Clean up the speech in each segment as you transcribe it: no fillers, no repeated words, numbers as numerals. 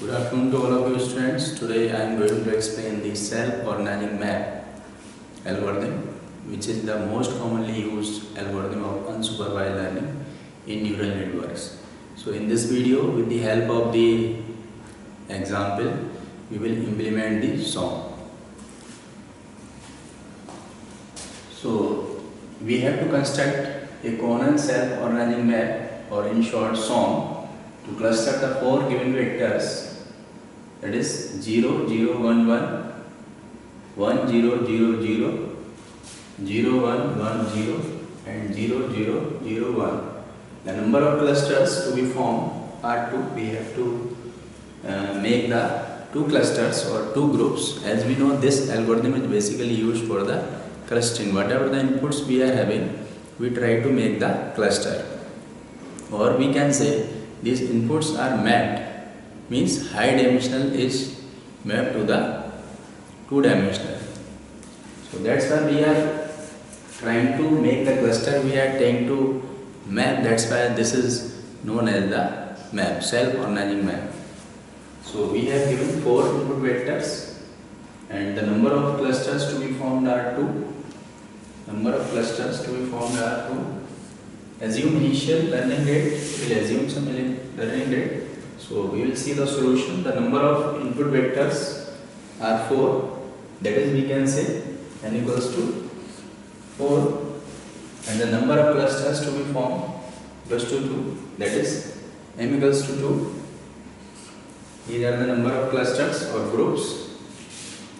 Good afternoon to all of you students. Today I am going to explain the self-organizing map algorithm, which is the most commonly used algorithm of unsupervised learning in neural networks. So in this video, with the help of the example, we will implement the SOM. So we have to construct a common self-organizing map, or in short SOM, to cluster the four given vectors, that is 0 0 1 1, 1 0 0 0, 0 1 1 0 and 0 0 0 1. The number of clusters to be formed are 2. We have to make the two clusters or two groups. As we know, this algorithm is basically used for the clustering. Whatever the inputs we are having, we try to make the cluster, or we can say these inputs are mapped, means high dimensional is mapped to the two dimensional. So that's why we are trying to make the cluster, we are trying to map. That's why this is known as the map, self-organizing map. So we have given four input vectors and the number of clusters to be formed are 2. Number of clusters to be formed are 2. Assume initial learning rate, we'll assume some learning rate. So we will see the solution. The number of input vectors are 4, that is we can say n equals to 4, and the number of clusters to be formed equals to 2, that is m equals to 2. These are the number of clusters or groups.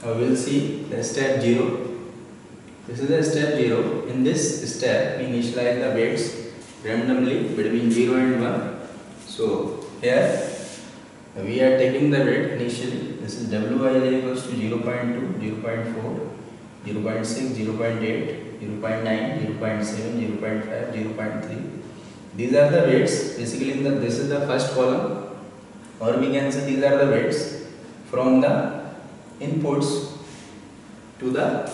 Now we will see the step 0. This is the step 0. In this step we initialize the weights randomly between 0 and 1. So here we are taking the weight initially. This is wij equals to 0.2, 0.4, 0.6, 0.8, 0.9, 0.7, 0.5, 0.3. These are the weights. Basically, this is the first column, or we can say these are the weights from the inputs to the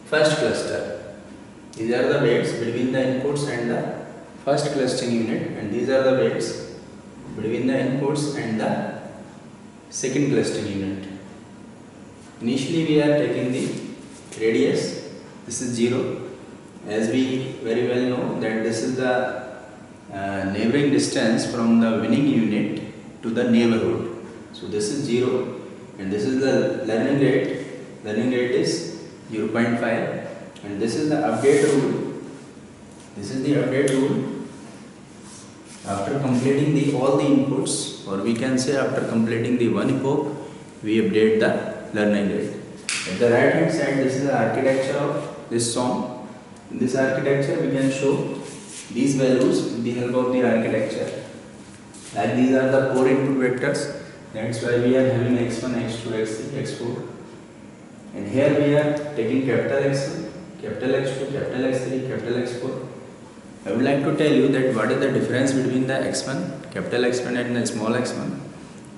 first cluster. These are the weights between the inputs and the first clustering unit, and these are the weights between the inputs and the second clustering unit. Initially we are taking the radius, this is 0, as we very well know that this is the neighboring distance from the winning unit to the neighborhood. So this is 0 and this is the learning rate is 0.5, and this is the update rule. This is the update rule. After completing all the inputs, or we can say after completing the one epoch, we update the learning rate. At the right hand side, this is the architecture of this SOM. In this architecture, we can show these values with the help of the architecture. Like these are the 4 input vectors. That's why we are having x1, x2, x3, x4. And here we are taking capital X1, capital X2, capital X3, capital X4. I would like to tell you that what is the difference between the x1, capital X1 and the small x1.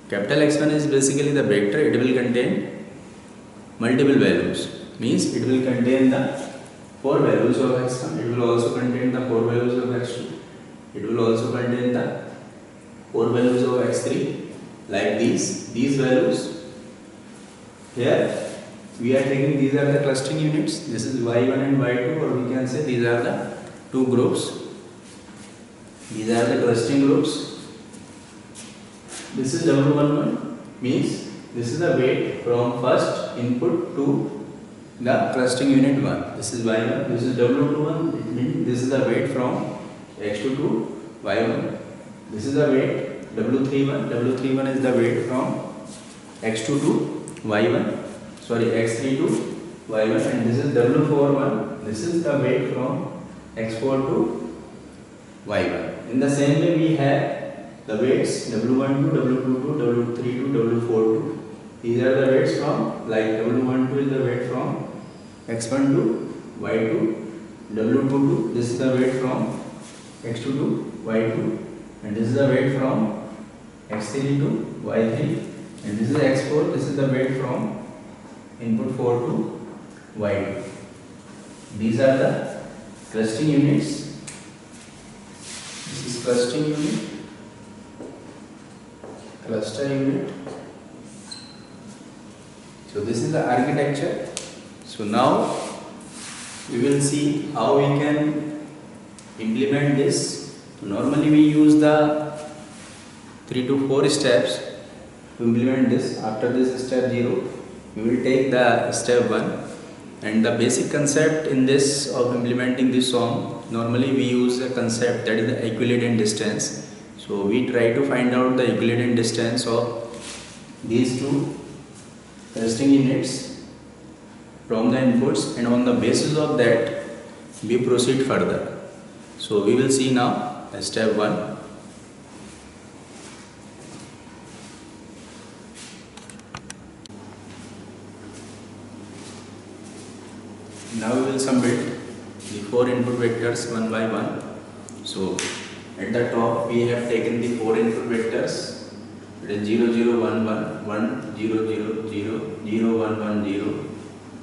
Capital X1 is basically the vector. It will contain multiple values. Means it will contain the 4 values of x1. It will also contain the 4 values of x2. It will also contain the 4 values of x3. Like these values. Here we are taking, these are the clustering units. This is y1 and y2, or we can say these are the two groups. These are the clustering groups. This is W11, means this is the weight from first input to the clustering unit 1. This is y1. This is W21, it means this is the weight from x2 to y1. This is the weight W31. W31 is the weight from x2 to y1. Sorry, x3 to y1, and this is W41. This is the weight from x4 to y1. In the same way, we have the weights W12, W22, W32, W42. These are the weights from, like W12 is the weight from x1 to y2, W22, this is the weight from x2 to y2, and this is the weight from x3 to y3, and this is x4, this is the weight from input 4 to y2. These are the clustering units. This is clustering unit. cluster unit. So this is the architecture. So now we will see how we can implement this. Normally we use the 3 to 4 steps to implement this. After this step 0, we will take the step 1. And the basic concept in this of implementing this song, normally we use a concept that is the equivalent distance. So we try to find out the equivalent distance of these two resisting units from the inputs, and on the basis of that we proceed further. So we will see now step 1. Now we will submit the 4 input vectors one by one. So at the top we have taken the 4 input vectors. It is 0 0 1 1 1 0 0 0 0 1 1 0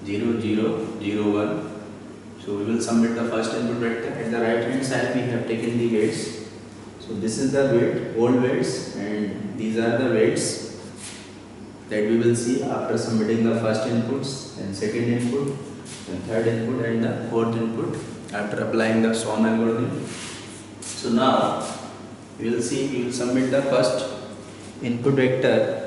0 0 0 1. So we will submit the first input vector. At the right hand side we have taken the weights. So this is the weight, old weights, and these are the weights that we will see after submitting the first inputs and second input and third input and the fourth input after applying the SOM algorithm. So now we will see, we will submit the first input vector.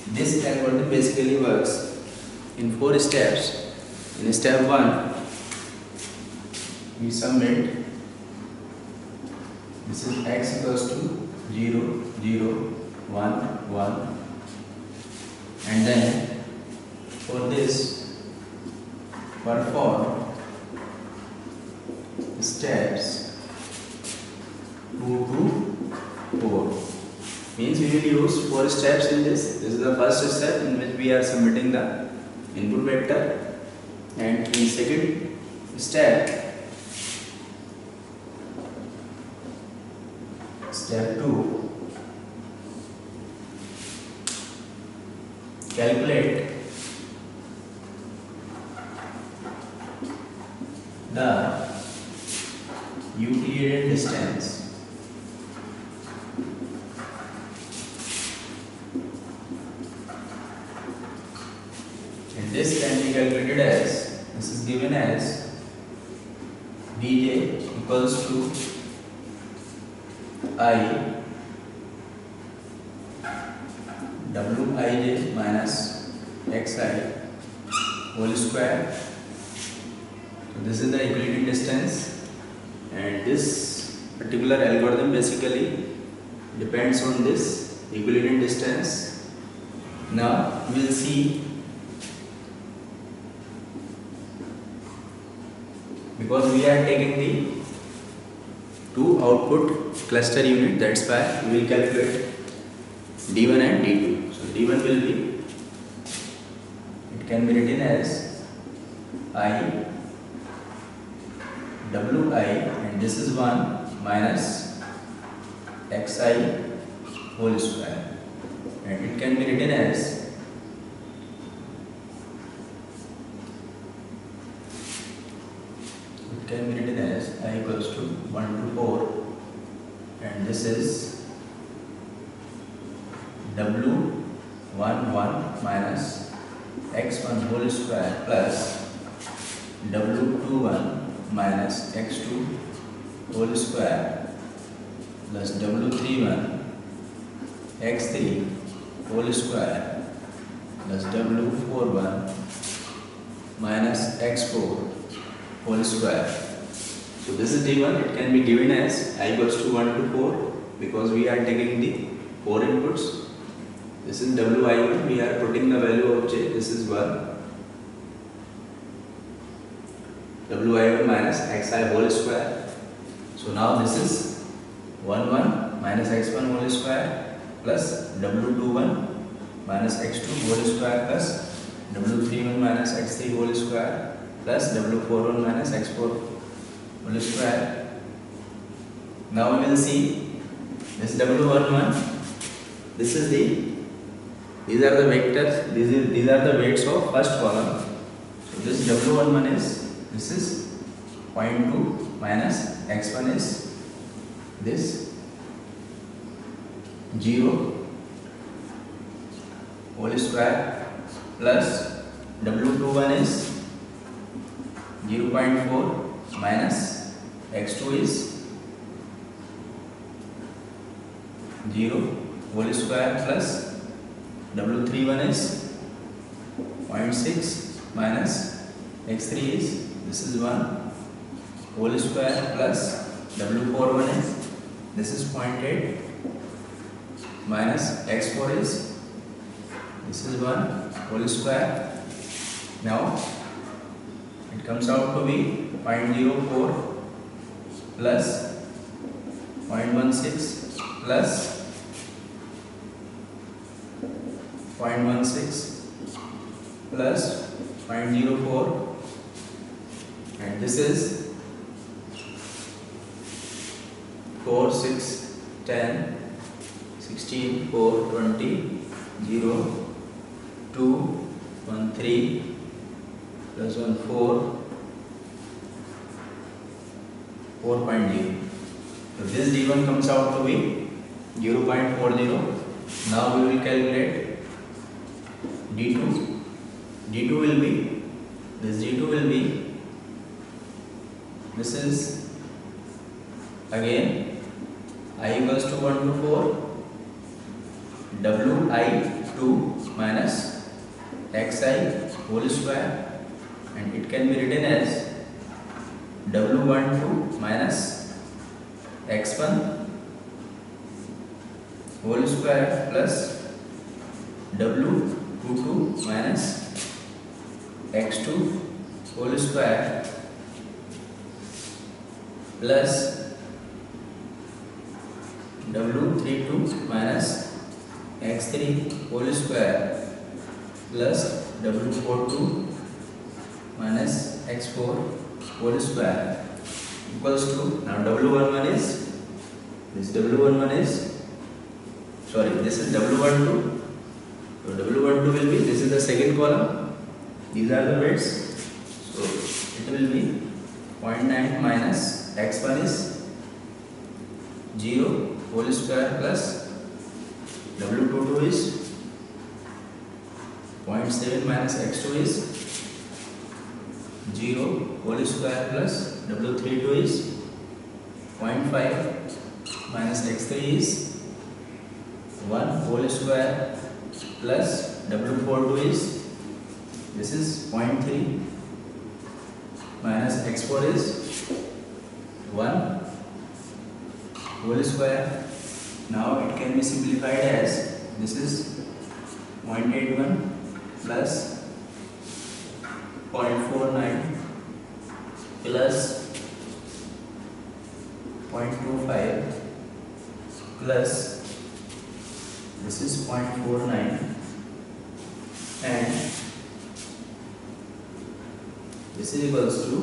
This algorithm basically works in 4 steps. In step 1, we submit, this is x equals to 0 0 1 1, and then for this perform steps 2 to 4. Means we will use 4 steps in this. This is the first step in which we are submitting the input vector, and in second step, step 2, calculate the Euclidean distance. And this can be calculated as, this is given as Vj equals to I Wij minus xi whole square. So this is the Euclidean distance, and this particular algorithm basically depends on this Euclidean distance. Now we will see, because we are taking the 2 output cluster unit, that's why we will calculate D1 and D2. So D1 will be, it can be written as I Wi, and this is 1 minus xi whole square, and it can be written as I equals to 1 to 4, and this is W11 minus x1 whole square plus W21 minus x2 whole square plus W31 x3 whole square plus W41 minus x4 whole square. So this is D1. It can be given as I equals to 1 to 4 because we are taking the 4 inputs. This is Wi1. We are putting the value of j. This is 1. Wi1 minus xi whole square. So now this is 1 1 minus x1 whole square plus W21 minus x2 whole square plus W31 minus x3 whole square plus W41 minus x4 whole square. Now we will see this W11. This is these are the vectors. These are the weights of first column. So this W11 is, this is 0.2 minus x1 is this 0 whole square plus W21 is 0.4 minus x2 is 0 whole square plus W31 is 0.6 minus x3 is this is 1 whole square plus W41 is this is 0.8 minus x4 is this is 1 whole square. Now it comes out to be 0.04 plus 0.16 plus 0.16 plus 0.04, and this is 4, 6, 10, 16, 4, 20, 0, 2, 1, 3 plus 1, 4, 4.0. So this D1 comes out to be 0.40. Now we will calculate D2. D2 will be this. D2 will be this is again I equals to 1 to 4 Wi2 minus xi whole square, and it can be written as W12 minus x1 whole square plus W22 minus x2 whole square plus W32 minus x3 whole square plus W42 minus x4 whole square equals to, now W11 is this, W11 is sorry this is W12. So W12 will be, this is the second column, these are the bits, so it will be 0.9 minus x1 is 0 whole square plus W22 is 0.7 minus x2 is 0 whole square plus W32 is 0.5 minus x3 is 1 whole square plus W42 is this is 0.3 minus x4 is 1 whole square. Now it can be simplified as this is 0.81 plus 0.49 plus 0.25 plus this is 0.49 and this is equals to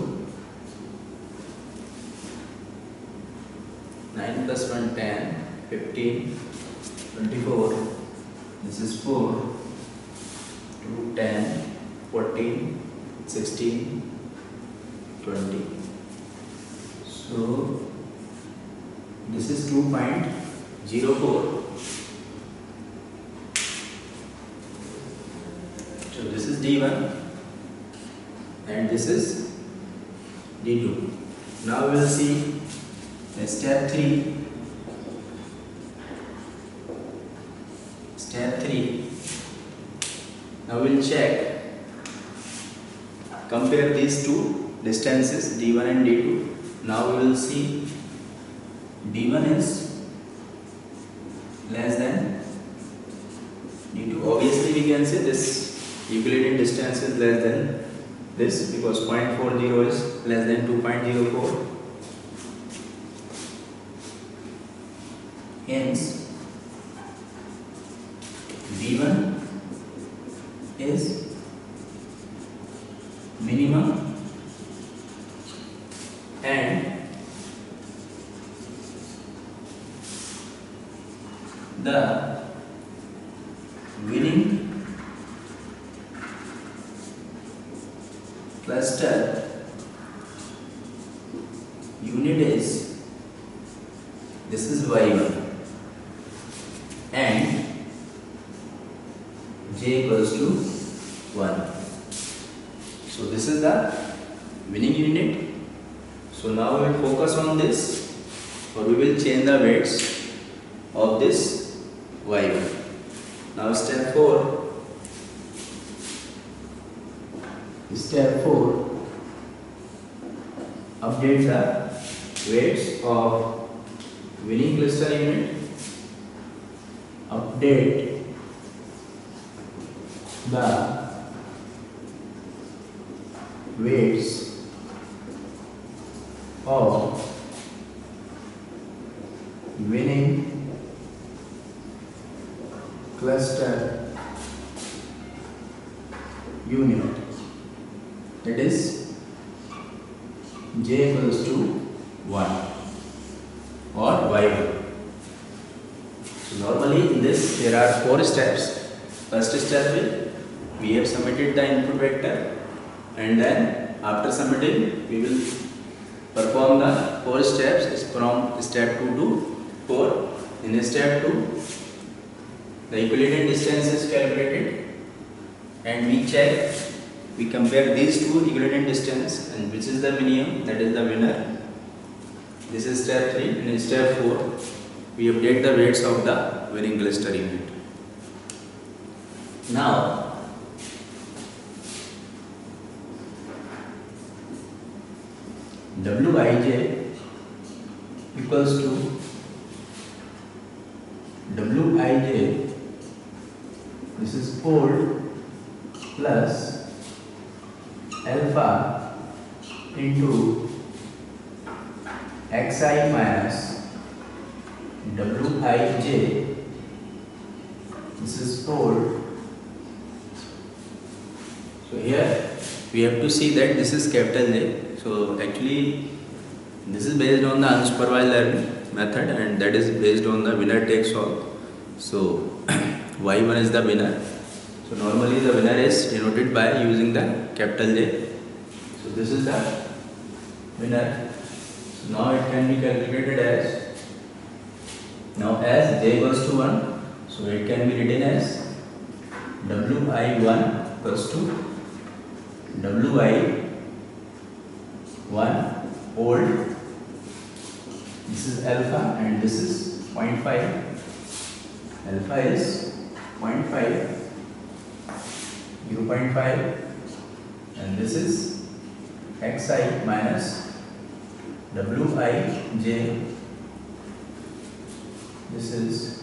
9 plus 1 10, 15, 24, this is 4, 2, 10, 14, 16, 20. So this is 2.04. So this is D1 and this is D2. Now we will see step 3. Step 3. Now we will check, compare these two distances D1 and D2. Now we will see D1 is less than D2. Obviously we can say this Euclidean distance is less than this because 0.40 is less than 2.04. Hence D1 is minimum and the winning cluster unit is, this is y1 and j equals to 1. So this is the winning unit. So now we will focus on this, or we will change the weights of this y1. Now step 4. Update the weights of winning cluster unit. Update the weights of winning cluster unit. That is j equals to 1 or y1. So normally in this there are 4 steps. First step is we have submitted the input vector, and then after submitting we will perform the 4 steps from step 2 to 4. In step 2 the equivalent distance is calculated and we compare these two equivalent distance, and which is the minimum, that is the winner. This is step 3. And in step 4 we update the weights of the winning cluster unit. Now Wij equals to Wij, this is fold plus alpha into xi minus wij, this is fold. So here we have to see that this is capital J. So actually this is based on the unsupervised learning method, and that is based on the winner takes all. So y1 is the winner. So normally the winner is denoted by using the capital J. So this is the winner. So now it can be calculated as, now as j equals to 1, so it can be written as Wi1 equals to Wi1 old, this is alpha and this is 0.5, alpha is 0.5, 0.5, and this is xi minus wij, this is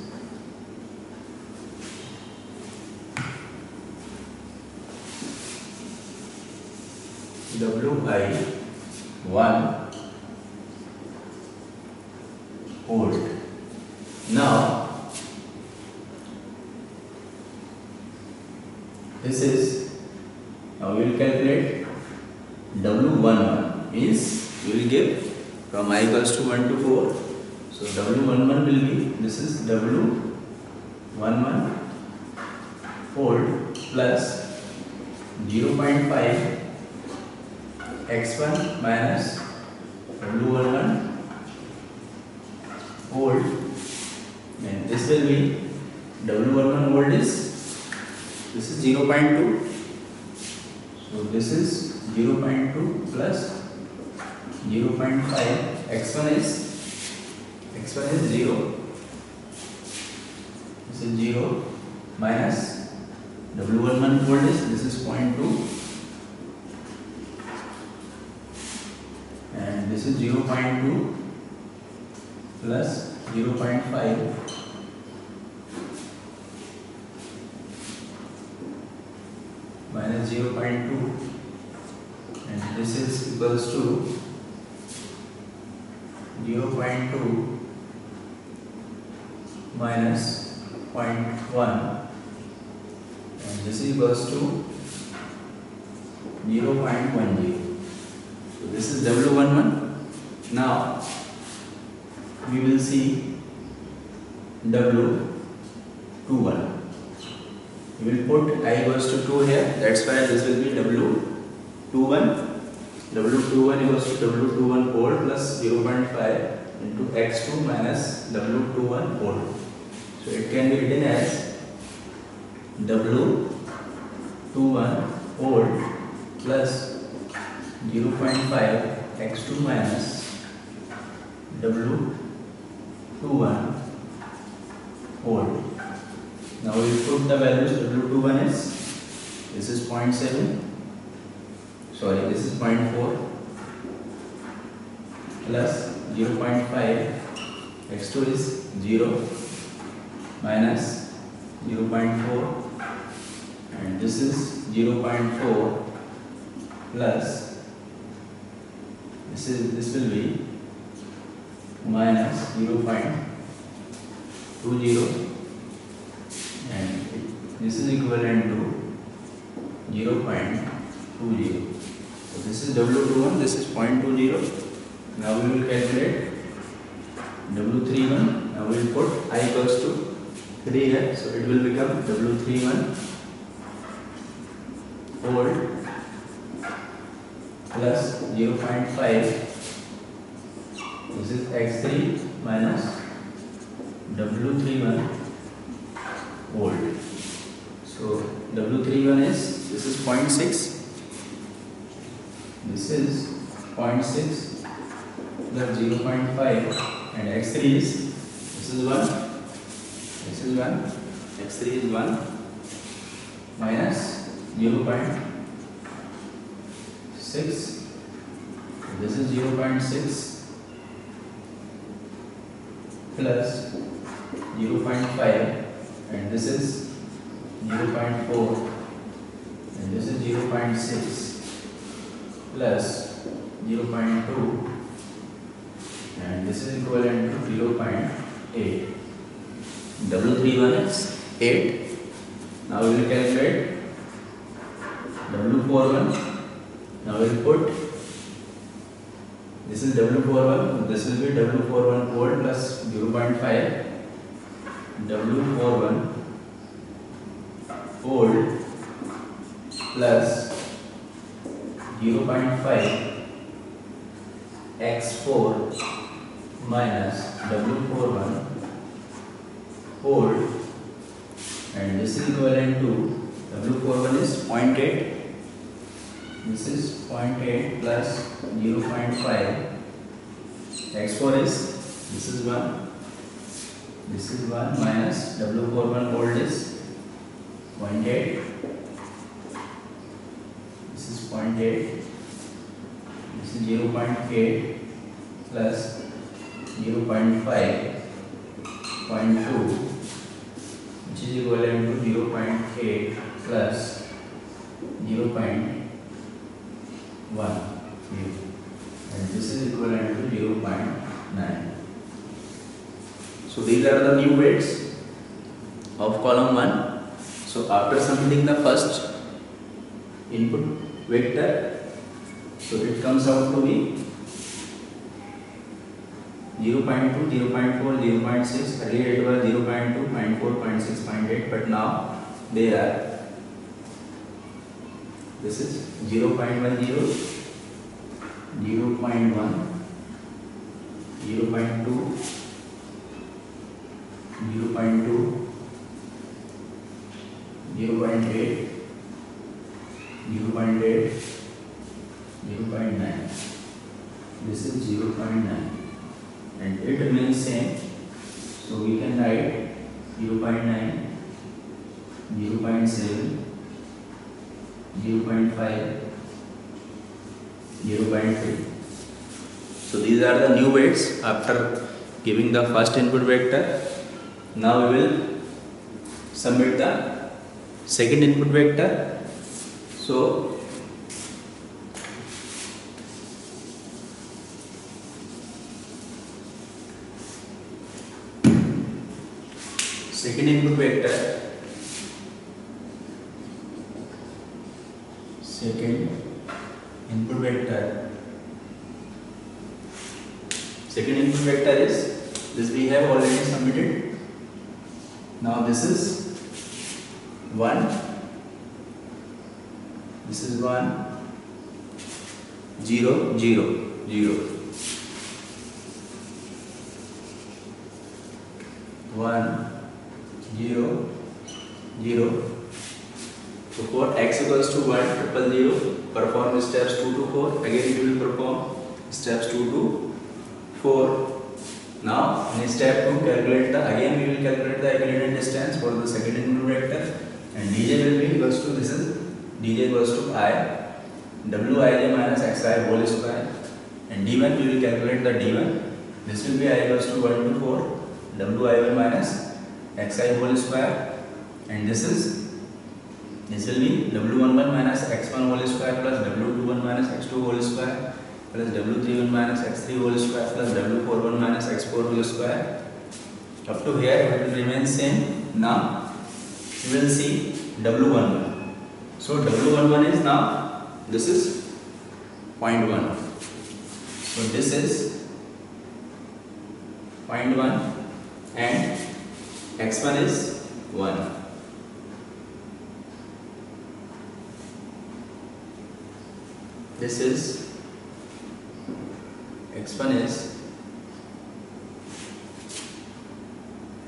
Wi1 old. Now this is, now we will calculate W11, means we will give from I equals to 1 to 4. So W11 will be, this is W11 fold plus 0.5 x1 minus W11 old, and this will be W11 old is, this is 0.2, so this is 0.2 plus 0.5, x1 is 0, this is 0 minus W11 old is, this is 0.2, and this is 0.2 plus 0.5 minus 0.2, and this is equals to 0.2 minus 0.1, and this is equals to 0.10. So this is W11. Now we will see W21. We will put I equals to 2 here, that's why this will be W21, W21 equals to W21 whole plus 0.5 into x2 minus W21 whole. So it can be written as W21 whole plus 0.5 x2 minus W21 whole. Now we put the values. W21 is, this is 0.7, sorry, this is 0.4 plus 0.5, x2 is 0 minus 0.4, and this is 0.4 plus this will be minus 0.20, and this is equivalent to 0.20. So this is W21, this is 0.20. Now we will calculate W31. Now we will put I equals to 3 here, so it will become W31 whole plus 0.5. This is x3 minus W31 whole. So W31 is, this is 0.6, this is 0.6 plus 0.5, and x3 is, this is 1, this is 1, x3 is 1 minus 0.6, this is 0.6 plus 0.5, and this is 0.4, and this is 0.6 plus 0.2, and this is equivalent to 0.8. W31 is 8. Now we will calculate W41. Now we will put, this is W41, this will be W41 whole plus 0.5, W41 whole plus 0.5 x4 minus W41 whole, and this is equivalent to, W41 is 0.8, this is 0.8 plus 0.5, x4 is, this is 1, this is 1 minus W41 whole is 0.8, this is 0.8, this is 0.8 plus 0.5, 0.2, which is equivalent to 0.8 plus 0.1, and this is equivalent to 0.9. So these are the new weights of column 1. So after submitting the first input vector, so it comes out to be 0.2, 0.4, 0.6. Earlier it was 0.2, 0.4, 0.6, 0.8, but now they are, this is 0.10, 0.1, 0.2, 0.2, 0.8, 0.8, 0.9. This is 0.9, and it remains same. So we can write 0.9, 0.7, 0.5, 0.3. So these are the new weights after giving the first input vector. Now we will submit the second input vector. So second input vector, second input vector is this, we have already submitted. Now this is 1, this is 1, 0 0 0 1 0 0. So for x equals to 1 triple 0, perform steps 2 to 4. Again we will perform steps 2 to 4. Now in step 2 calculate the, again we will calculate the Euclidean distance for the second input vector, and dj will be equals to, this is dj equals to I wij minus xi whole square, and d1 we will calculate the d1. This will be I equals to 1 to 4 wij minus xi whole square, and this will be w11 minus x1 whole square plus w21 minus x2 whole square plus w31 minus x3 whole square plus w41 minus x4 whole square. Up to here it will remain same. Now we will see w11. So w11 is, now this is 0.1. So this is 0.1 and x1 is 1. This is x1 is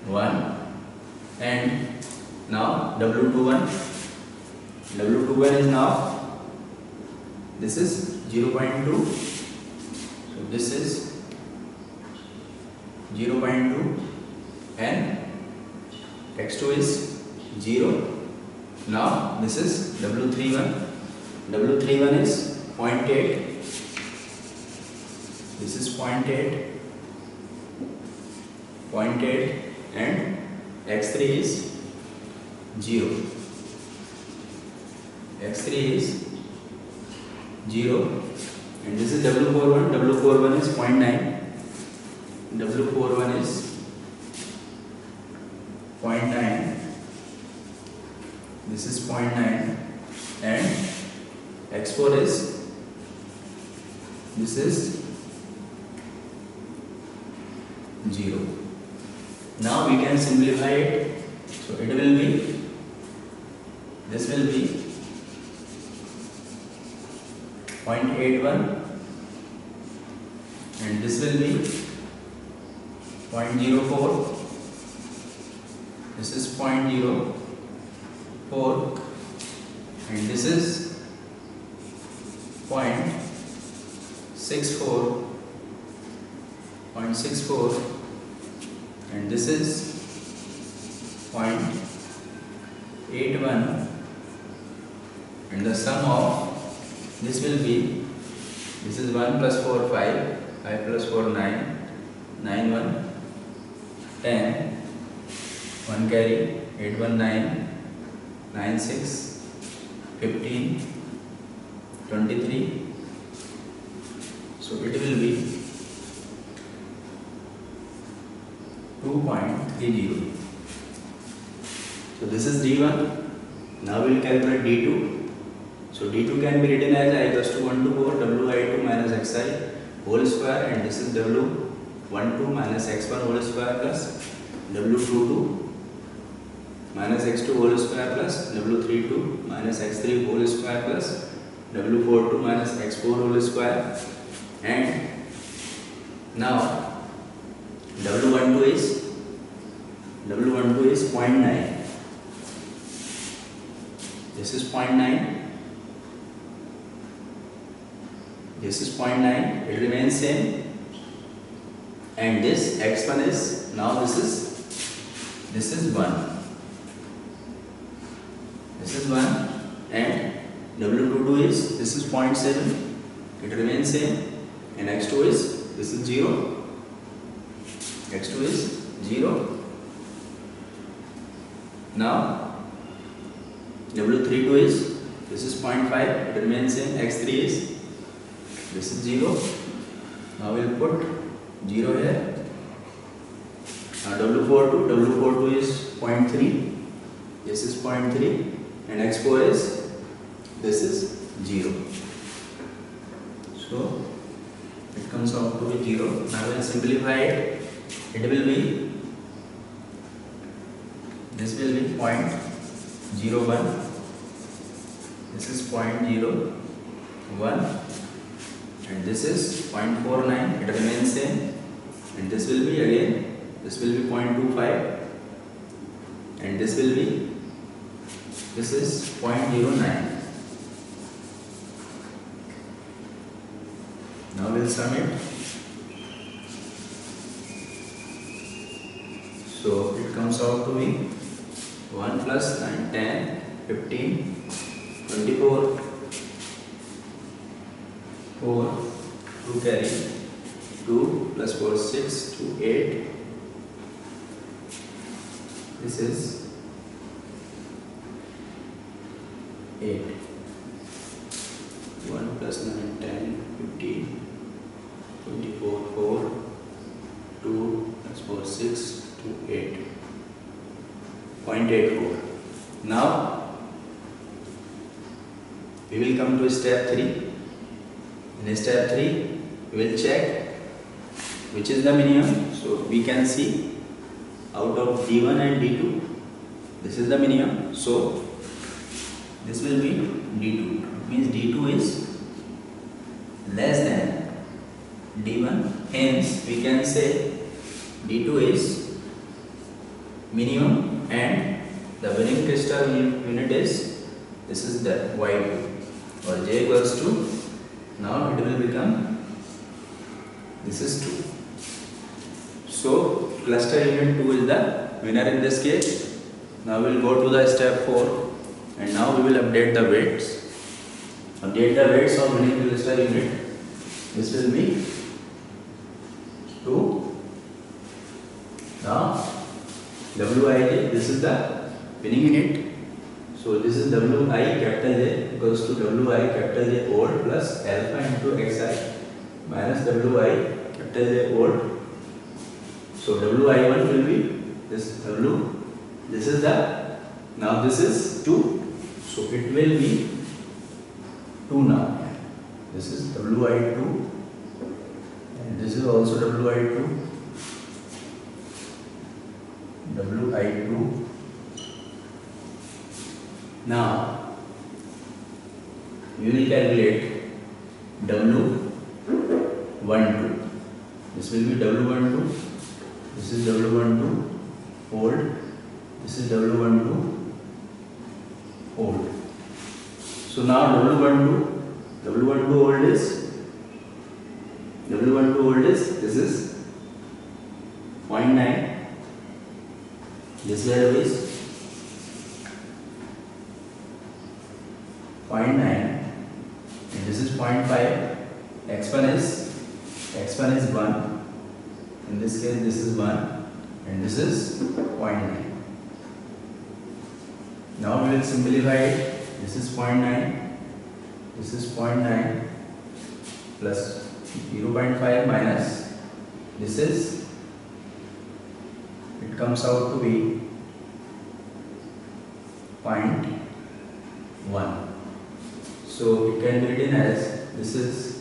1, and now w21 is, now this is 0.2. So this is 0.2 and x2 is 0. Now this is w31 is 0.8. This is 0.8 and x3 is 0. x3 is 0, and this is w41 is 0.9. w41 is 0.9. This is 0.9 and x4 is, this is 0. Now we can simplify it. So it will be, this will be 0.81 and this will be 0.04. This is 0.04 and this is 0.64 and this is 0.81, and the sum of this will be, this is 1 plus 4 5, 5 plus 4 9, 9 1 10, 1 carry, 8 1 9, 9 6 15, 23. So it will be 2.30. So this is d1. Now we will calculate d2. So d2 can be written as I equals to 1 to 4 wi2 minus xi whole square, and this is w12 minus x1 whole square plus w22 minus x2 whole square plus w32 minus x3 whole square plus w42 minus x4 whole square, and now w12 is 0.9. This is 0.9. This is 0.9. It remains same. And this x1 is, now this is 1. This is 1 and w22 is, this is 0.7. It remains same. And x2 is, this is 0. x2 is 0. Now w32 is, this is 0.5. It remains same. x3 is, this is 0. Now we will put 0 here. Now w42 is 0.3. This is 0.3 and x4 is, this is 0. So it comes out to be 0. Now we will simplify it. It will be, this will be 0.01. This is 0.01 and this is 0.49, it remains same, and this will be again, this will be 0.25, and this will be, this is 0.09. Now we'll sum it. So it comes out to be 1 plus 9, 10, 15, 24, 4, 2 carry, 2 plus 4, 6, 2, 8. This is 8. 1 plus 9, 10, 15, 24, 4, 2 plus 4, 6, 2, 8. 0.84. Now we will come to step 3. In step 3, we will check which is the minimum. So we can see out of D1 and D2, this is the minimum. So this will be D2. It means D2 is less than D1. Hence we can say D2 is minimum and the winning crystal unit is, this is the Y2 or J equals to, now it will become, this is 2. So cluster unit 2 is the winner in this case. Now we will go to the step 4 and now we will update the weights. Update the weights of winning cluster unit. This will be 2. Now Wij, this is the winning unit. So this is Wi capital J equals to Wi capital J old plus alpha into Xi minus Wi capital J old. So Wi1 will be this W. This is the, now this is 2. So it will be 2 now. This is Wi2 and this is also Wi2. Wi2. Now we will calculate W12. This will be W12. This is W12 old. This is W12 old. So now W12 old is, this is 0.9. This value is 0.9 and this is 0.5. X1 is 1. In this case this is 1 and this is 0.9. Now we will simplify it. This is 0.9. This is 0.9 plus 0.5 minus, this is, it comes out to be 0.1. So it can be written as, this is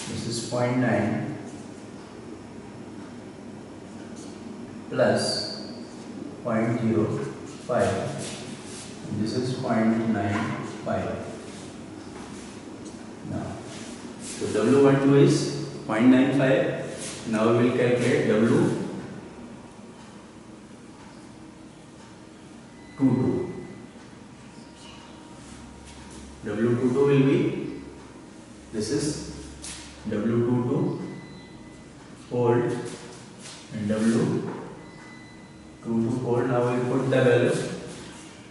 this is 0.9 plus 0.05 and this is 0.95. Now so W12 is 0.95. Now we will calculate W22. W22 will be, this is W22 old and W22 old. Now we will put the value.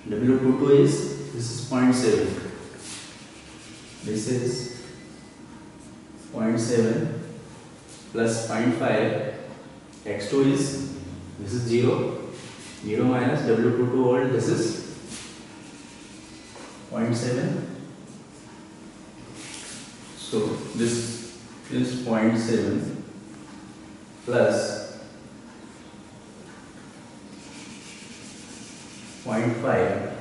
W22 is, this is 0.7. This is 0.7 plus 0.5. X2 is, this is 0. 0 minus W22 old, this is 0.7. So this is 0.7 plus 0.5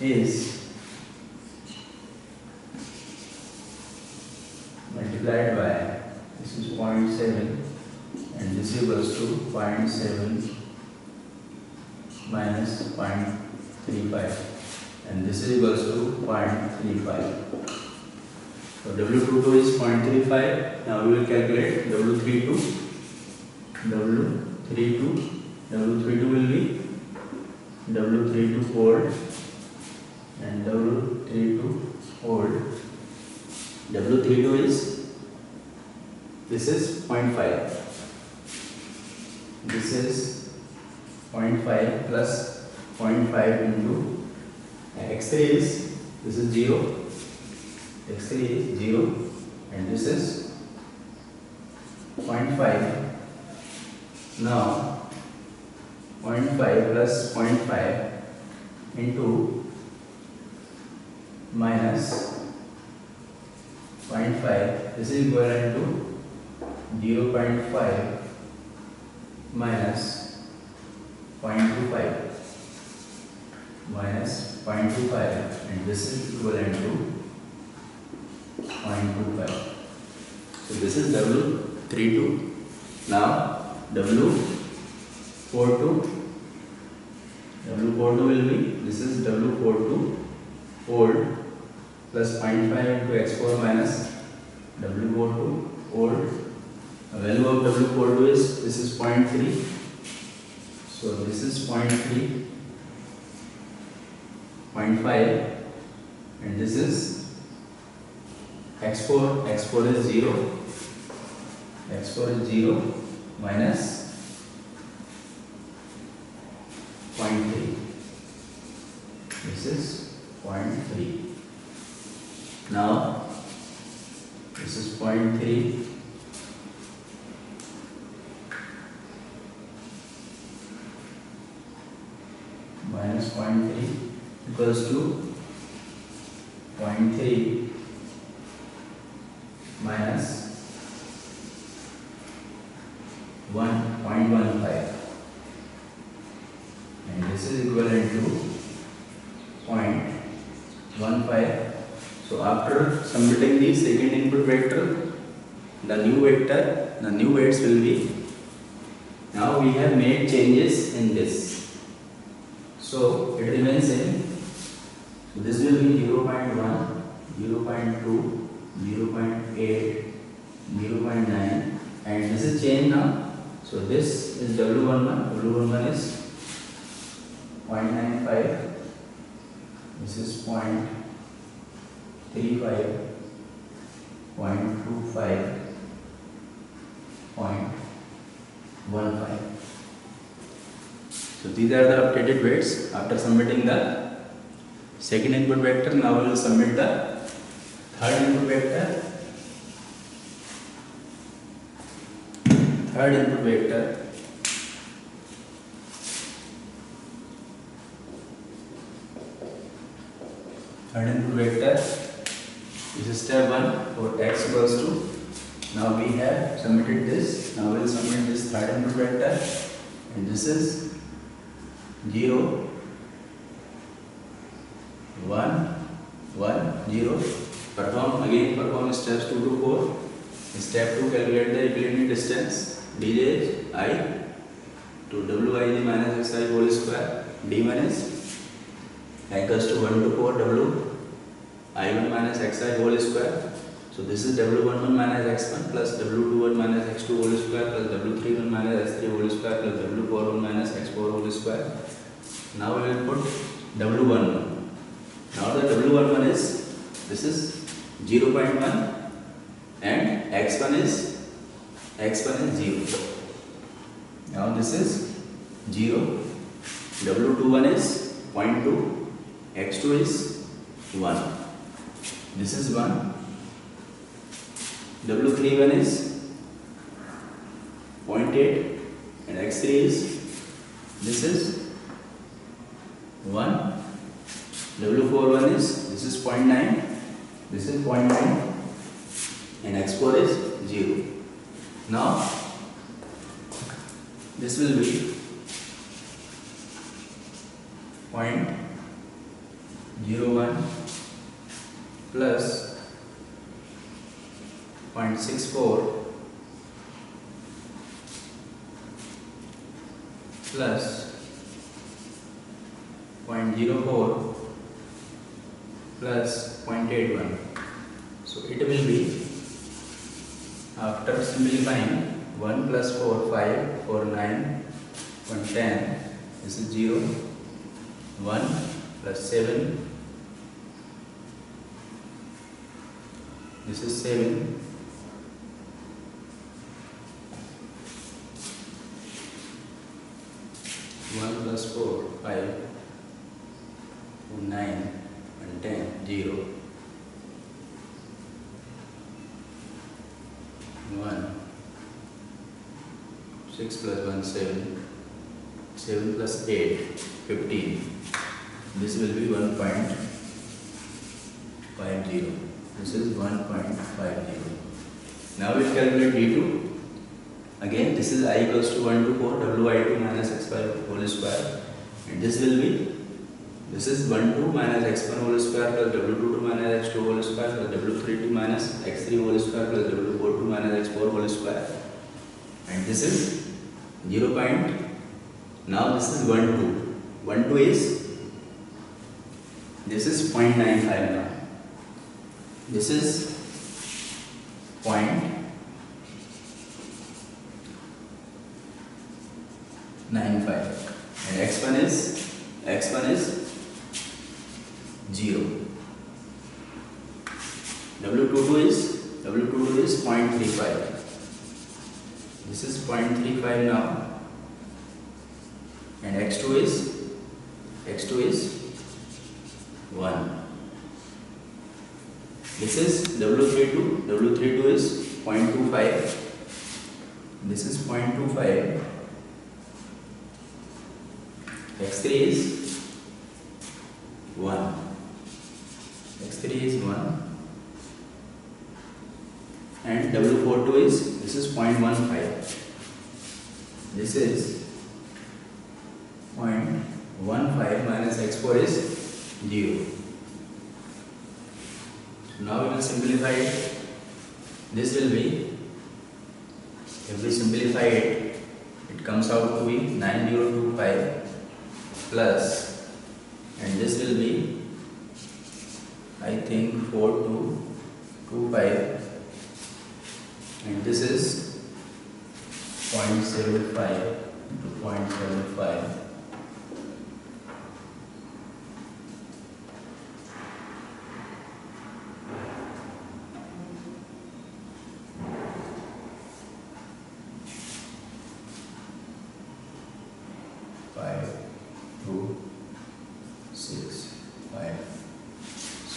is multiplied by, this is 0.7 and this equals to 0.7 minus 0.35, and this is equals to 0.35. So W22 is 0.35. Now we will calculate W32. W32 will be W32 old and W32 old. W32 is, this is 0.5. This is 0.5 plus 0.5 into X3 is, this is 0. X3 is 0 and this is 0.5. Now 0.5 plus 0.5 into minus 0.5, this is equivalent to 0.5 minus 0.25 minus 0.25, and this is equivalent to 0.25. So this is W32. Now W42 will be, this is W42 old plus 0.5 into X4 minus W42 old. The value of W42 is, this is 0.3. So this is 0.3, 0.5, and this is X4 is 0. X4 is 0 minus 0.3. This is 0.3. Now this is 0.3 minus 0.3 equals to 0.3 minus 1.15, and this is equivalent to 0.15. So after submitting the second input vector, the new weights will be, now we have made changes in this, so it remains same. So this will be 0.1, 0.2, 0.8, 0.9, and this is changed now. So this is W11 is 0.95, this is 0.35, 0.25, 0.15. So these are the updated weights after submitting the second input vector. Now we will submit the third input vector. Third input vector. This is step 1 for X equals to. Now we have submitted this. Now we will submit this third input vector, and this is 0, 1, 1, 0. Perform steps 2 to 4. Step 2, calculate the equilibrium distance dj I to wij minus xi whole square. D1 is equals to 1 to 4 w1 minus xi whole square. So this is w11 minus x1 plus w21 minus x2 whole square plus w31 minus x3 whole square plus w41 minus x4 whole square. Now we will put w11. Now the w11 is, this is 0.1 and x1 is 0. Now this is 0. W21 is 0.2, x2 is 1. This is 1. W31 is 0.8 and x3 is, this is 1. W41 is, this is 0.9, this is 0.9 and x4 is 0. Now this will be 0.01 plus 0.64 plus 0.04 plus 0.81. So it will be, after simplifying, 1 plus 4, 5, 4, 9, 1, 10, this is 0, 1 plus 7, this is 7, 1 plus 4, 5, 9 and 10, 0, 1, 6 plus 1, 7, 7 plus 8, 15. This will be 1.50. This is 1.50. Now we calculate d2. Again, this is I equals to 1 to 4 wi2 minus x5 whole square, and this will be, this is 1 2 minus x1 whole square plus w22 minus x2 whole square plus w32 minus x3 whole square plus w42 minus x4 whole square, and this is 0. Now this is 1 2. 1 2 is, this is 0.95 now. This is 0.95 and x1 is 0. W22 is 0.35. This is 0.35 now, and x2 is 1. This is W32 is 0.25. This is 0.25. x3 is 1. x3 is 1. And W42 is, this is 0.15. This is 0.15 minus x4 is 0. Now we will simplify it. This will be, if we simplify it, it comes out to be 9025 plus, and this will be, I think, 4225, and this is 0.75 to 0.75.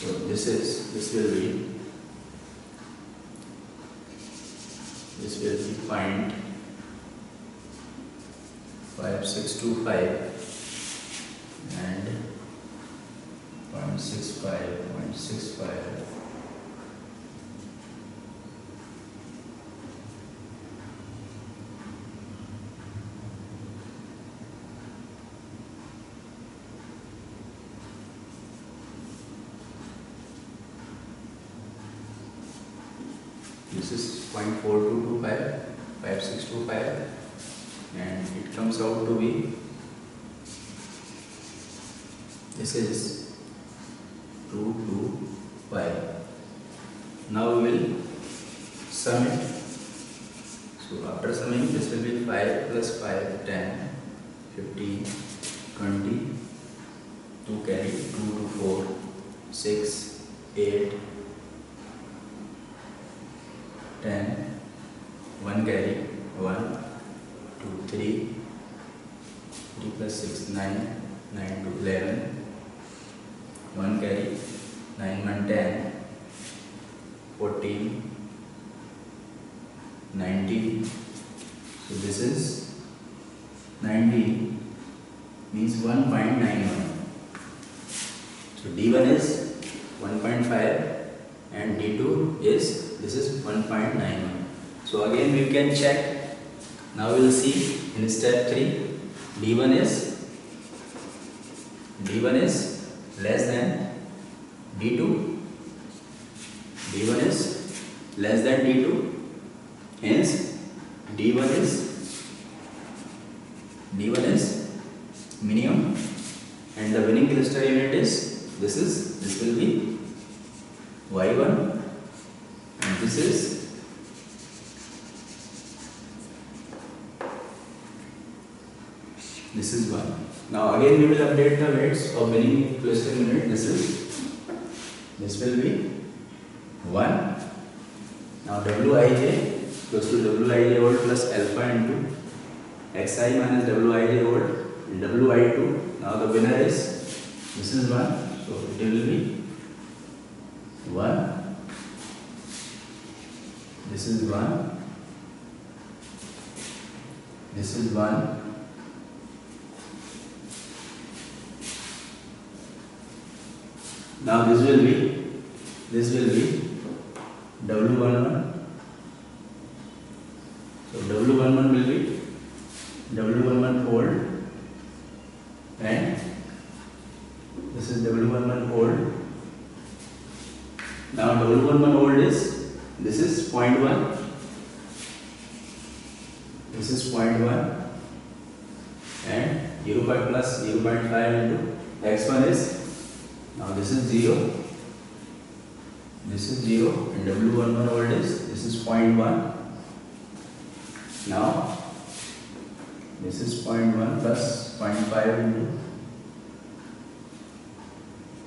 So this will be 0.5625 and 0.65. This is 0.4225, 5625, and it comes out to be, this is 225. Now we will sum it. So after summing, this will be 5 plus 5, 10, 15, 20, 2 carry, 2 to 4, 6, 8, 10, 1 carry, 1, 2, 3, 3 plus 6, 9, 9 to 11, 1 carry, 9, 1, 10, 14, 19. So this is 19 means 1.91. So D1 is 1.5 and D2 is, this is 1.91. So again we can check. Now we will see in step 3, D1 is less than D2. D1 is less than D2. Hence D1 is minimum and the winning cluster unit is this will be y1, and this is one. Now again we will update the weights of winning cluster unit. This will be 1. Now wij equals to wij old plus alpha into xi minus wij old and wi2. Now the winner is this is 1, so it will be 1. This is 1. This is 1. Now this will be W11. So W11 will be W11 old, and this is W11 old. Now W11 old is this is 0.1. This is 0.1, and 0.5 plus 0.5 into x1 is, now this is 0. This is 0, and W11 old is this is 0.1. Now this is 0.1 plus 0.5 into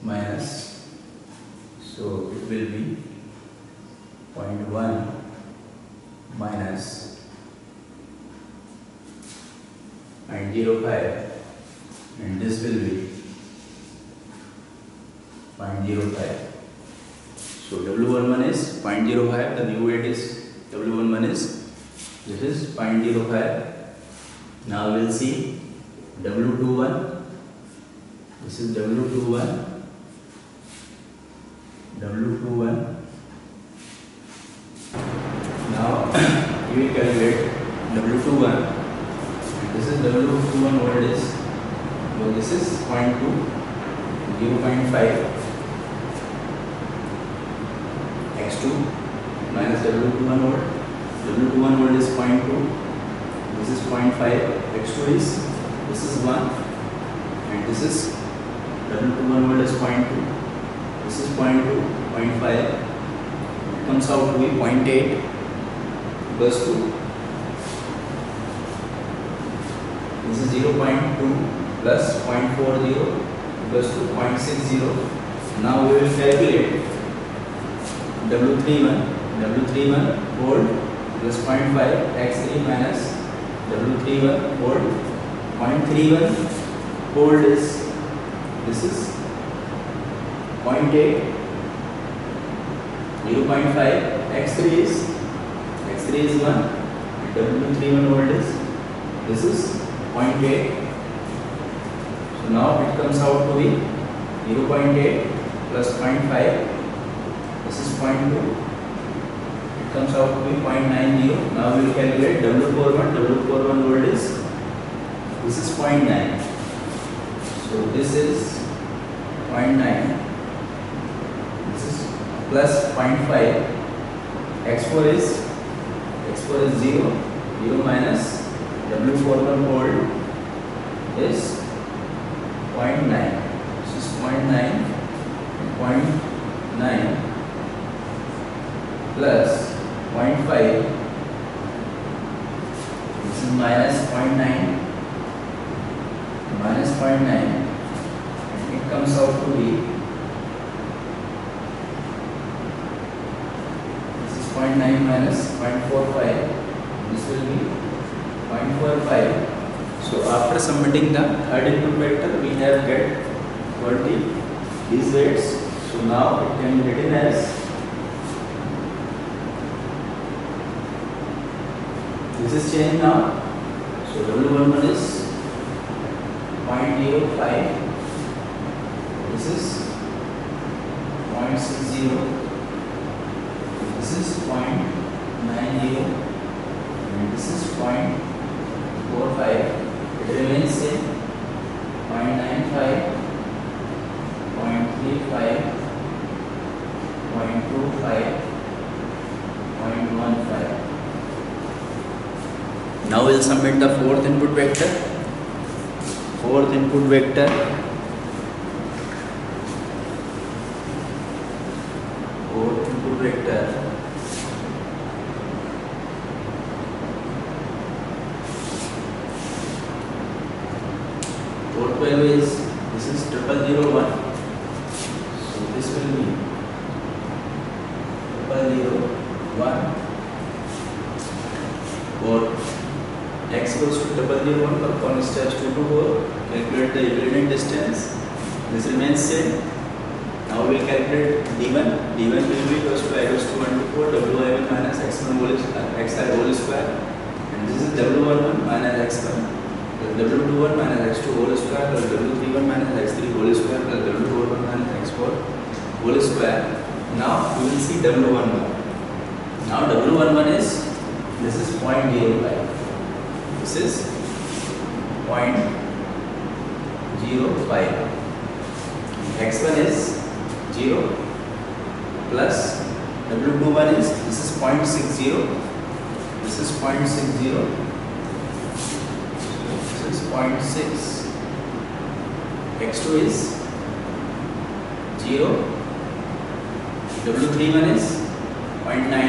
minus, so it will be 0.1 minus 0.05, and this will be 0.05. So W11 is 0.05, the new weight is W11 is this is 0.05. Now we will see W21. This is W21. W21. Now we will calculate W21. This is W21 old is, so this is 0.2, 0.5 x2 minus W21 old. W21 old is 0.2. This is 0.5. x2 is this is 1, and this is W21 old is 0.2. This is 0.2, 0.5. It comes out to be 0.8 plus 2. This is 0.2 plus 0.40 plus 2.60. Now we will calculate W31 old plus 0.5 x3 minus W31 old. 0.31 old is this is 0.8. 0.5 x3 is 1. W31 old is this is 0.8. So now it comes out to be 0.8 plus 0.5. This is 0.2. It comes out to be 0.90. Now we will calculate W41. W41 old is this is 0.9. So this is 0.9. This is plus 0.5. x4 is 0. 0 minus W41 old is 0.9. This is 0.9. 0.9 plus 0.5. This is minus 0.9. Minus 0.9. It comes out to be this is 0.9 minus 0.45. This will be 0.45. So after submitting the third input vector, we have get 20 these weights. So now it can be written as this is changed now. So W11 is 0.05. This is 0.60. This is 0.90. And this is 0.45. It remains same. 0.95, 0.35, 0.25, 0.15. Now we will submit the fourth input vector. Fourth input vector input vector, port 12 is, this is 0001, so this will be 0001. For x goes to 0001, perform steps 2 to 4, calculate the equivalent distance, this remains same. Now we will calculate d1, d1 will be equals to I goes to 1 to 4, wi1 minus x1 whole xi whole square, and this is w11 minus x1, w21 minus x2 whole square plus w31 minus x3 whole square plus w41 minus x4 whole square. Now we will see w11. Now w11 is, this is 0.05, this is 0.05, x1 is 0 plus w21 is, this is 0.60, this is 0.60, this is 0.6, x2 is 0, w31 is 0.9,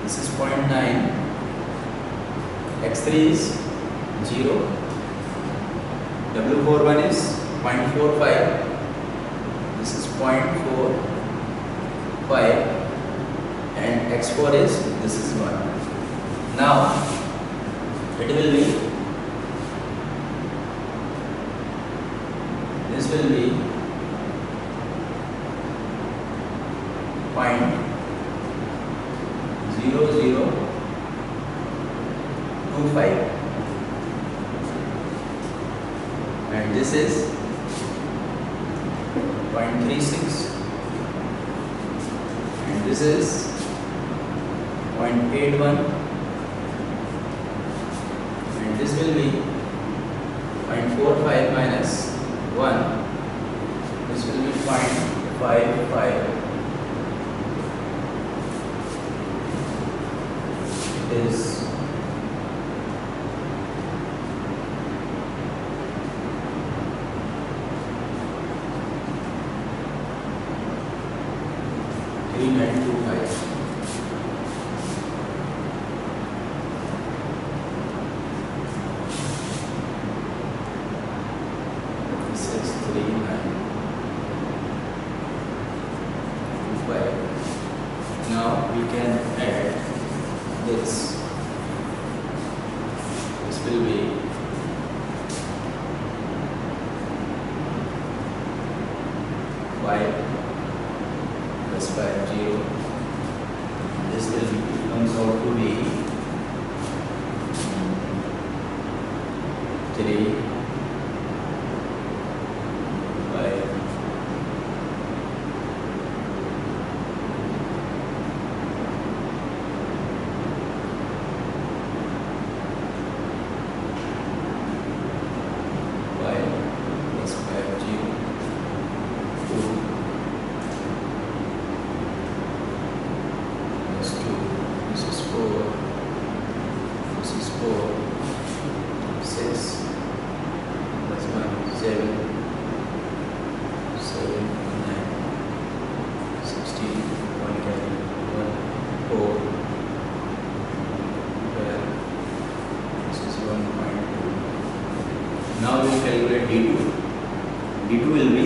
this is 0.9, x3 is 0, w41 is 0.45, this is 0.45, and x4 is, this is 1. Now it will be, this will be 0.0025, and this is 0.36, and this is 0.81, and this will be 0.45 minus 1, this will be 0.55, it is 3925. This is 3925. Now we can add this. This will be 5 plus 5 0. This will comes out to be 3 5 plus 5 0 2 plus 2, this is 4, this is 4, 6 plus 1, 7, 7, 9, 16, 1 carry, 1, 4, 12, this is 1.2. Now we will calculate d2. d2 will be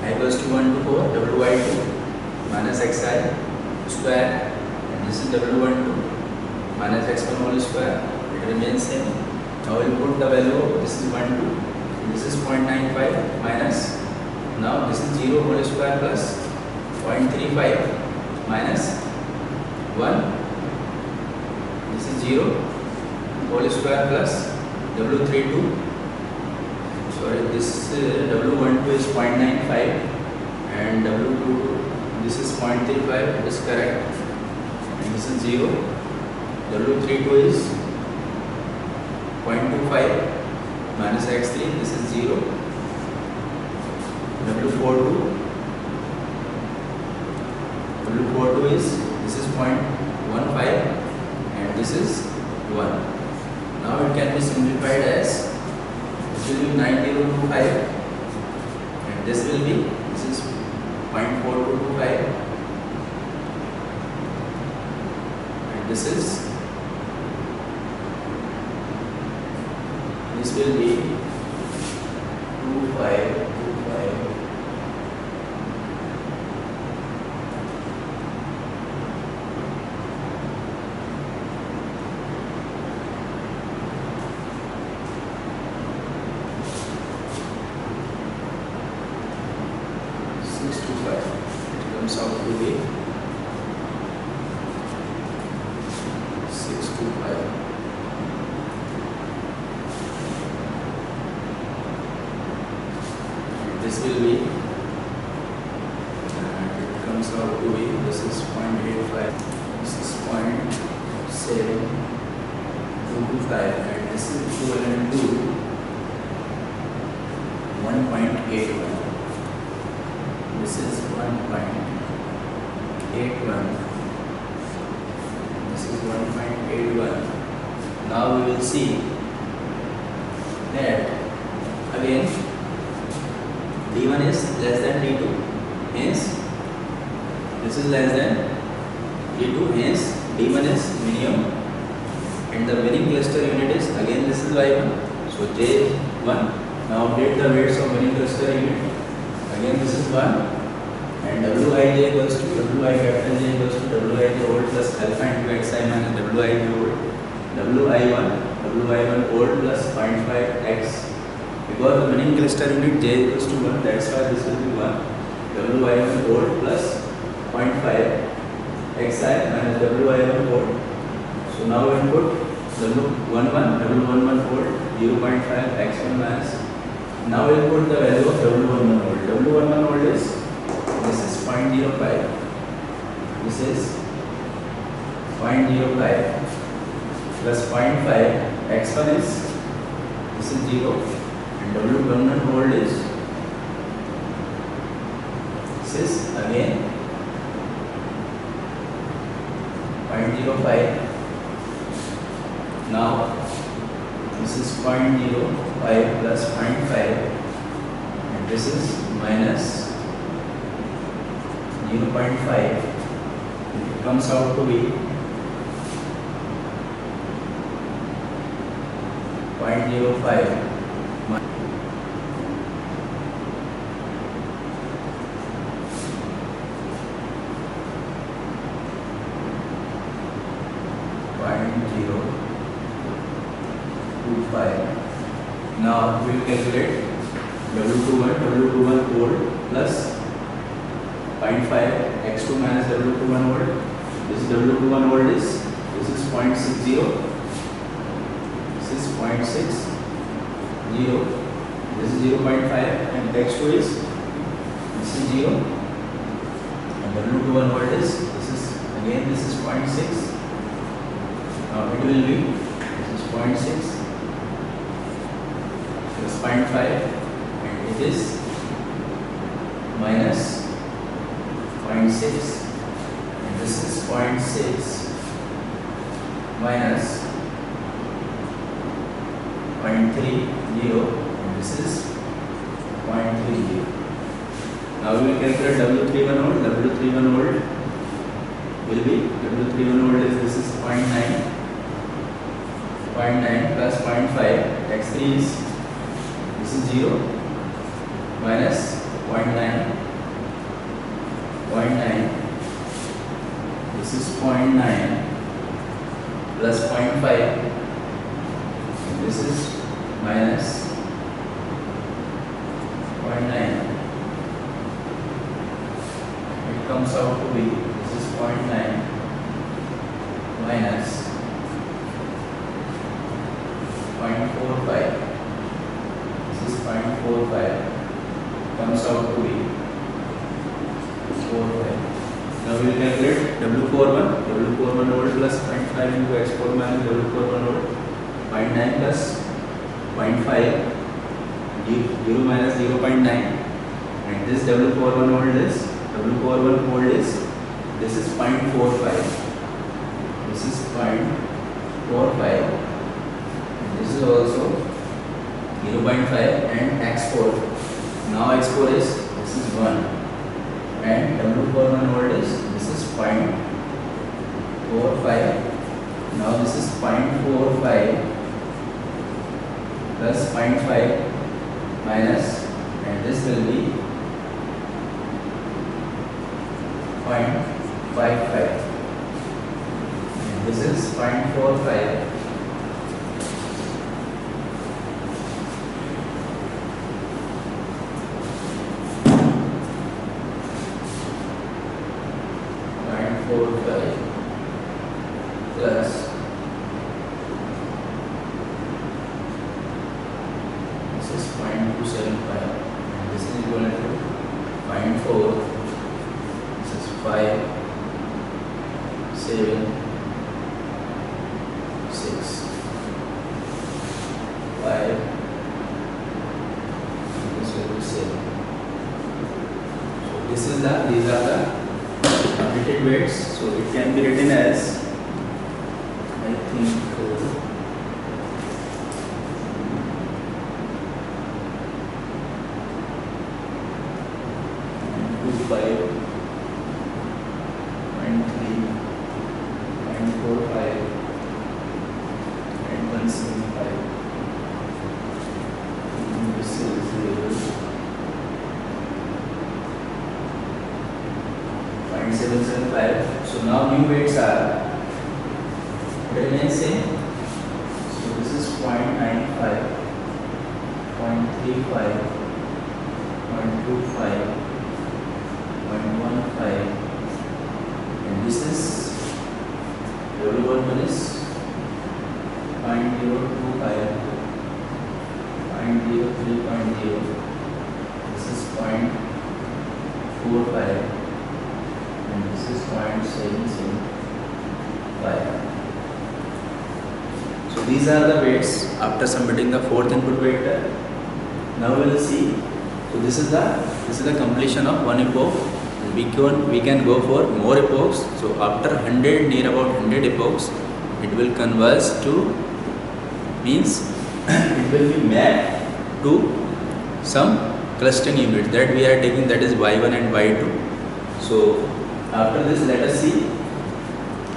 I equals to 1 to 4, wi2 minus xi square, and this is w12 minus x1 whole square, it remains same. Now we will put the value, this is 1 2, this is 0.95 minus, now this is 0 whole square plus 0.35 minus 1, this is 0 whole square plus w32, sorry, this w12 is 0.95 and w22, this is 0.35, it is correct, and this is 0, w32 is 0.25 minus x3, this is 0, w42 is, this is 0.15 and this is 1. Now it can be simplified as, this will be 9025 and this will be, this is 0.4225, and this will be 2525. 625. It comes out to be 625. This will be, and it comes out to be, this is 0.85, this is 0.7225, and this is equivalent to 1.81. This is 1.81. This is 1.81. Now we will see that again D1 is less than D2, hence this is less than D2, hence D1 is minimum, and the winning cluster unit is again this is Y1, so J1. Now update the weights of winning cluster unit. Again this is 1, and Wij equals to Wi capital J equals to Wij old plus alpha into Xi minus Wij old, Wi1 old plus 0.5x, because the winning cluster unit J equals to 1, that's why this will be 1, Wi1 old plus 0.5 Xi minus Wi1 old. So now we input W11 old 0.5 x1 minus. Now we will put the value of W11 old. W11 old is, this is 0.05, this is 0.05 plus 0.5, x1 is, this is 0, and W11 old is, this is again 0.05. Now this is 0.05 plus 0.5, and this is minus 0.5. It comes out to be 0.05 0.025. Now we will calculate W21 old plus 0.5 x2 minus W21 old. This W21 old is, this is 0.60, this is 0.60, this is 0.5, and x2 is, this is 0, and W21 old is, this is again, this is 0.6. Now it will be, this is 0.6 plus 0.5, and it is minus 0.6, and this is 0.6 minus 0.30, and this is 0.30. Now we will calculate W31 old. W31 old will be, W31 old is, this is 0.9 plus 0.5, x3 is, this is 0 minus 0.9, this is 0.9 plus 0.5, this is minus 0.9. It comes out to be, this is 0.9 minus 0.45. This is 0.45. Comes out to be 45. Now we will calculate W41. W41 old plus 0.5 into x4 minus W41 old. 0.9 plus 0.5. 0 minus 0.9. And this W41 old is, this is 0.45. This is 0.45. This is also 0.5 and x4. Now x4 is, this is 1. and W for 1 volt is, this is 0.45. Now this is 0.45 plus 0.5 minus, and this will be 0.55, and this is 0.45 plus this is 0.275, and this is equal to 0.4. This is 5, 7, 6, 5. This will be 7. So these are the updated weights. So it can be written as, I think, 25, 0.3, 0.45, and 175. This is 0.775. So now new weights are remain same. So this is 0.95, 0.35, 0.25, 0.15, and this is W1 is 0.025, 0.03.0. This is 0.45, and this is 0.775. So these are the weights after submitting the fourth input vector. Now we will see. So this is the completion of one epoch. We can go for more epochs. So after 100, near about 100 epochs, it will converge to, means it will be mapped to some clustering unit that we are taking, that is Y1 and Y2. So after this, let us see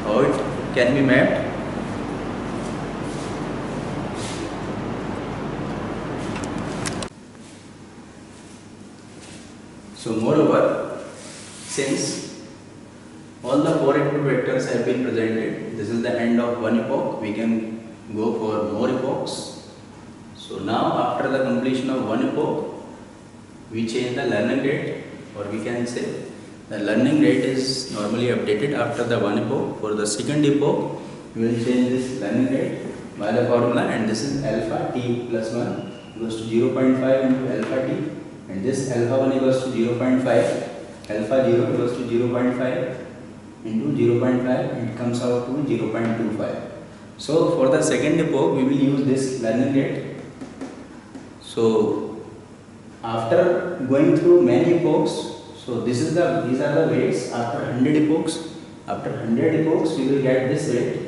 how it can be mapped. So moreover, since all the four input vectors have been presented, this is the end of one epoch. We can go for more epochs. So now after the completion of one epoch, we change the learning rate, or we can say the learning rate is normally updated after the one epoch. For the second epoch, we will change this learning rate by the formula, and this is alpha t plus 1 equals to 0.5 into alpha t, and this alpha 1 equals to 0.5, alpha 0 equals to 0.5 into 0.5, it comes out to 0.25. So for the second epoch, we will use this learning rate. So after going through many epochs, so these are the weights after 100 epochs. After 100 epochs, we will get this weight.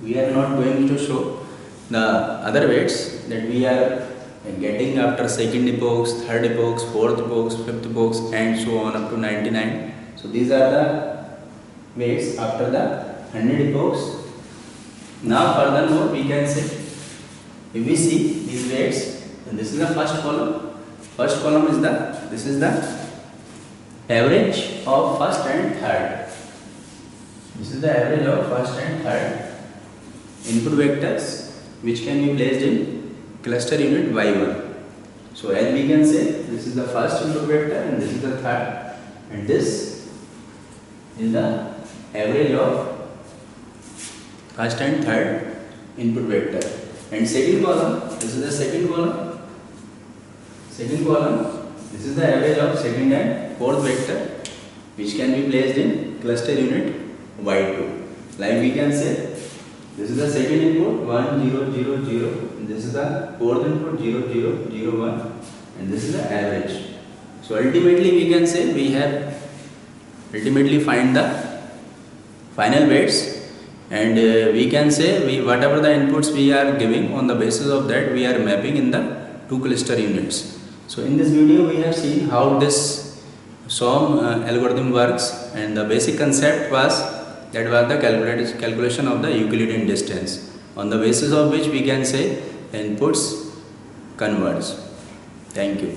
We are not going to show the other weights that we are getting after second epochs, third epochs, fourth epochs, fifth epochs, and so on up to 99. So these are the weights after the 100 epochs. Now furthermore, we can say, if we see these weights, then this is the first column. First column is this is the average of first and third. This is the average of first and third input vectors, which can be placed in cluster unit Y1. So as we can say, this is the first input vector and this is the third, and this is the average of first and third input vector. And second column, this is the second column. Second column, this is the average of second and fourth vector, which can be placed in cluster unit Y2. Like we can say, this is the second input 1 0 0 0, and this is the fourth input 0 0 0 1, and this is the average. So ultimately we can say we have ultimately find the final weights, and we can say whatever the inputs we are giving, on the basis of that we are mapping in the two cluster units. So in this video we have seen how this SOM algorithm works, and the basic concept was the calculation of the Euclidean distance, on the basis of which we can say inputs converge. Thank you.